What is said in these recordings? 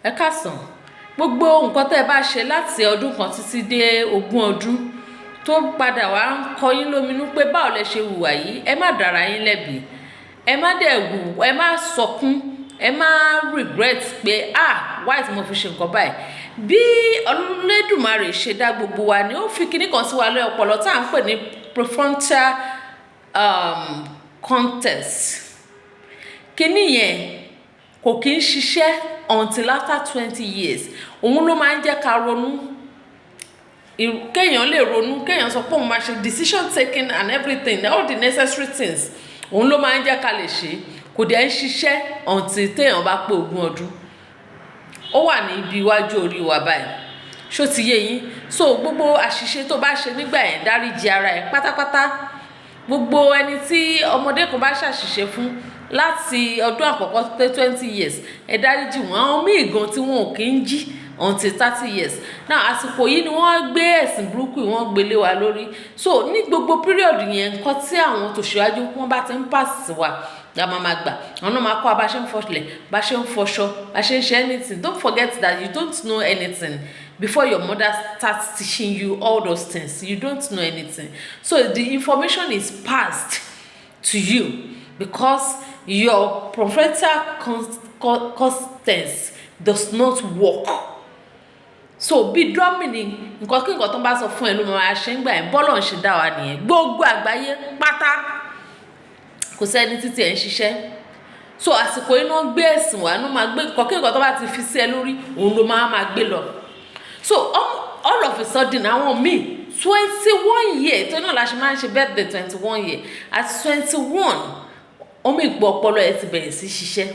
ẹ káàsán. Gbogbo nǹkan tẹ́ ẹ bá ṣe láti ọdún kan títí dé 20 ọdún tó padà wá ń kọ yín lóminú pé báwo lẹ ṣe hùwà yìí, ẹ má dára yín lẹ́bi. Ẹ má dẹ̀ wù, ẹ má sọkún, ẹ má regret pé why tí mo fi ṣe nǹkan báyìí. Bí Olódùmarè ṣe dá gbogbo wa ni ó fi kinní kan sí wa lé ọpọlọ tá à ń pè ní prefrontal cortex. Kinní yẹn kò kí ń ṣiṣẹ́ until after 20 years. Òun ló máa ń jẹ́ ká ronú. Kéèyàn lè ronú, kéèyàn sọ pé òun máa ṣe decision taking and everything, all the necessary things. Òun ló máa ń jẹ́ ká lè ṣe. Kò dẹ̀ ń ṣiṣẹ́ until téèyàn bá pé 20 ọdún. Ó wà ní ibi iwájú orí wa báyìí. Ṣó ti yé yín? So gbogbo àṣìṣe tó bá ṣe nígbà yẹn dáríjì ara ẹ̀ pátápátá. Gbogbo ẹni tí ọmọdé kan bá ṣàṣìṣe fún láti ọdún àkọ́kọ́ pé 20 years, ẹ dáríjì wọn. Àwọn míì gan tí wọn ò kí ń jí until 30 years. Now àsìkò yìí ni wọ́n gbé ẹ̀sìn burúkú yìí wọ́n gbélé wa lórí. So ní gbogbo period yẹn, nǹkan tí àwọn tòṣìwájú wọn bá ti ń pass wa la máa gbà. Àwọn náà máa kọ́ bá ṣe ń fọlẹ̀, bá ṣe ń fọṣọ, bá ṣe ń ṣe anything. Don't forget that you don't know anything before your mother starts teaching you all those things. You don't know anything. So the information is passed to you because your prefrontal cortex does not work. So bí drumming, nǹkan kí nǹkan tó bá sọ fún ẹ ló máa ṣe ń gbà ẹ̀. Bọ́lọ̀ ń ṣe dá wa nìyẹn. Gbogbo àgbáyé pátá kò sẹ́ni títí ẹ̀ ń ṣiṣẹ́. So àsìkò iná gbé ẹ̀sìn wá ló máa gbé nǹkan kí nǹkan tó bá ti fi sí ẹ lórí òun ló máa gbé lọ. So all of a sudden àwọn míì 21 years tó náà la ṣe máa ń ṣe birthday 21 years at 21 omi ìpò ọpọlọ ẹ ti bẹ̀rẹ̀ sí ṣiṣẹ́.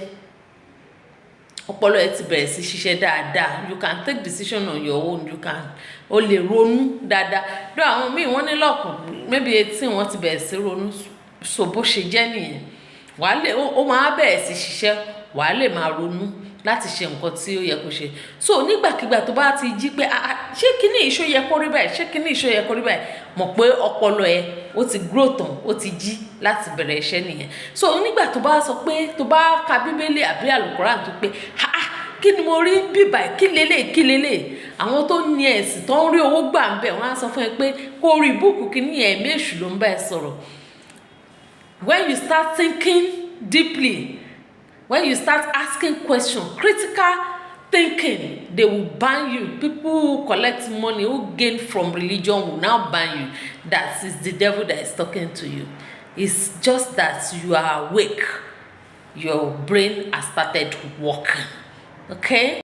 Ọpọlọ ẹ ti bẹ̀rẹ̀ sí ṣiṣẹ́ dáadáa. You can take decision on your own. O lè ronú dáadáa. Dó àwọn míì wọ́n ní lọ́kàn maybe 18 wọ́n ti bẹ̀rẹ̀ sí ronú. So bó ṣe jẹ́ nìyẹn. Ó máa bẹ̀rẹ̀ sí ṣiṣẹ́, wàá lè máa ronú láti ṣe nǹkan tí ó yẹ kó ṣe. So nígbàkigbà tó bá ti jí pé ṣé kíní ìṣó yẹ kó rí báyìí, ṣé kíní ìṣó yẹ kó rí báyìí, mọ̀ pé ọpọlọ ẹ ó ti grow tán, ó ti jí láti bẹ̀rẹ̀ iṣẹ́ nìyẹn. So nígbà tó bá sọ pé tó bá ka bíbélì àbí àlùkùránì tó pé kí ni mo rí bí báyìí, kí lélẹ̀. Àwọn tó ní ẹ̀sìn tó ń rí owó gbà ń bẹ̀ wọ́n á sọ fún ẹ pé kó rí búùkù kíní ẹ̀mí èṣù ló ń bá ẹ sọ̀rọ̀. When you start thinking deeply, when you start asking questions, critical thinking, they will ban you. People who collect money, who gain from religion will now ban you. That is the devil that is talking to you. It's just that you are awake. Your brain has started working. Okay?